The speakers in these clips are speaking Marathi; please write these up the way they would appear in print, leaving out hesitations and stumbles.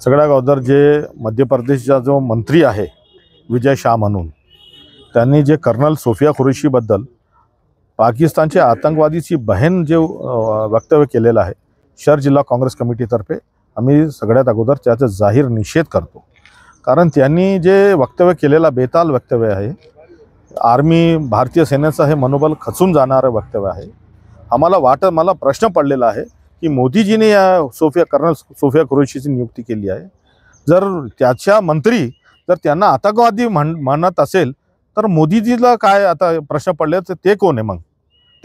सगळ्या अगोदर जे मध्य प्रदेशचा जो मंत्री आहे विजय शाह म्हणून, त्यांनी जे कर्नल सोफिया कुरेशीबद्दल पाकिस्तानचे आतंकवादीची बहीण जे वक्तव्य केलेलं आहे, शहर जिल्हा काँग्रेस कमिटीतर्फे आम्ही सगळ्यात अगोदर त्याचा जाहीर निषेध करतो। कारण त्यांनी जे वक्तव्य केलेला बेताल वक्तव्य आहे, आर्मी भारतीय सेनेचं हे मनोबल खचून जाणारं वक्तव्य आहे। मला प्रश्न पडलेला आहे की मोदीजीने या कर्नल सोफिया कुरेशीची नियुक्ती केली आहे, जर त्याच्या मंत्री जर त्यांना आतंकवादी म्हणत असेल तर मोदीजीला काय आता प्रश्न पडले तर ते कोण आहे? मग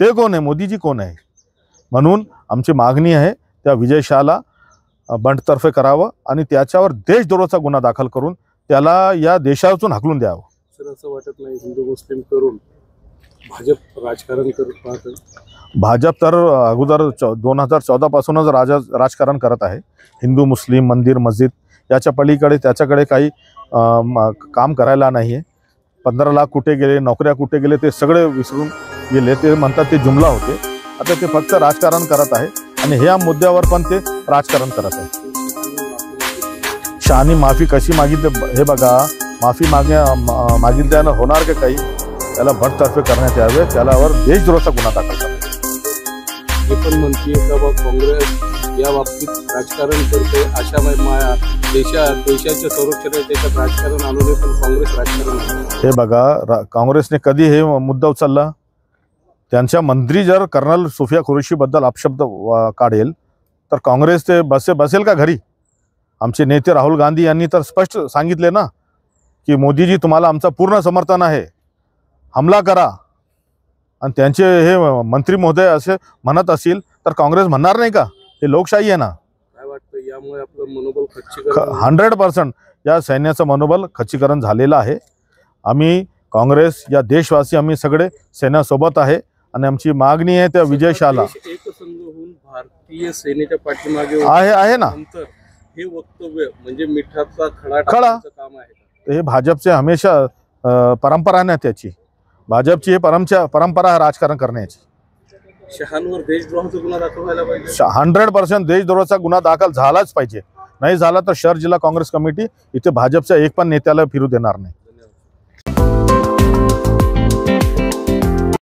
ते कोण आहे? मोदीजी कोण आहे? म्हणून आमची मागणी आहे त्या विजय शाहला बंडतर्फे करावं आणि त्याच्यावर देशद्रोहाचा गुन्हा दाखल करून त्याला या देशातून हाकलून द्यावं। सर, असं वाटत नाही हिंदू मुस्लिम करून भाजप राजकारण करत पाहतं? भाजप तर अगोदर 2014 पासूनच राजकारण करत आहे। हिंदू मुस्लिम मंदिर मस्जिद याच्या पलीकडे त्याच्याकडे काही काम करायला नाही आहे। 15 लाख कुठे गेले, नोकऱ्या कुठे गेले ते सगळे विसरून गेले। ते म्हणतात ते जुमला होते, आता ते फक्त राजकारण करत आहे आणि ह्या मुद्द्यावर पण ते राजकारण करत आहे। शहानी माफी कशी मागितली हे बघा, माफी मागितल्यानं होणार का काही? त्याला बंडतर्फे करण्यात यावे, त्याच्यावर देशद्रोहाचा गुन्हा दाखल करावा। हे पण म्हणते का काँग्रेस या बाबतीत राजकारण करते, आशा देशाच्या संरक्षणात त्याच्यात राजकारण आणून पण काँग्रेस राजकारण। हे बघा, काँग्रेसने कधी हे मुद्दा उचलला? त्यांच्या मंत्री जर कर्नल सोफिया कुरेशीबद्दल अपशब्द काढेल तर काँग्रेस ते बसेल का घरी? आमचे नेते राहुल गांधी यांनी तर स्पष्ट सांगितले ना की मोदीजी तुम्हाला आमचा पूर्ण समर्थन आहे, हमला करा। आणि त्यांचे हे मंत्री महोदय असे म्हणत असतील तर काँग्रेस म्हणणार नाही का? हे लोकशाही आहे ना। काय वाटतं यामुळे आपलं मनोबल खच्चीकरण? 100% या सैन्याचं मनोबल खच्चीकरण झालेलं आहे। आम्ही काँग्रेस या देशवासी आम्ही सगळे सेनेसोबत आहे आणि आमची मागणी आहे त्या विजय शाहला एकसंघ होऊन भारतीय सेनेच्या पाठीमागे आहे ना। हे वक्तव्य म्हणजे मिठाचा खडा काम आहे। हे भाजपचे हमेशा परंपरा नाही, त्याची भाजपची परंपरा राजकारण करण्याची। शहांवर देशद्रोहाचा गुन्हा दाखल व्हायला पाहिजे। 100% देशद्रोहाचा गुन्हा दाखल झालाच पाहिजे। नाही झाला तर शहर जिल्हा काँग्रेस कमिटी इथे भाजपच्या एक पण नेत्याला फिरू देणार नाही।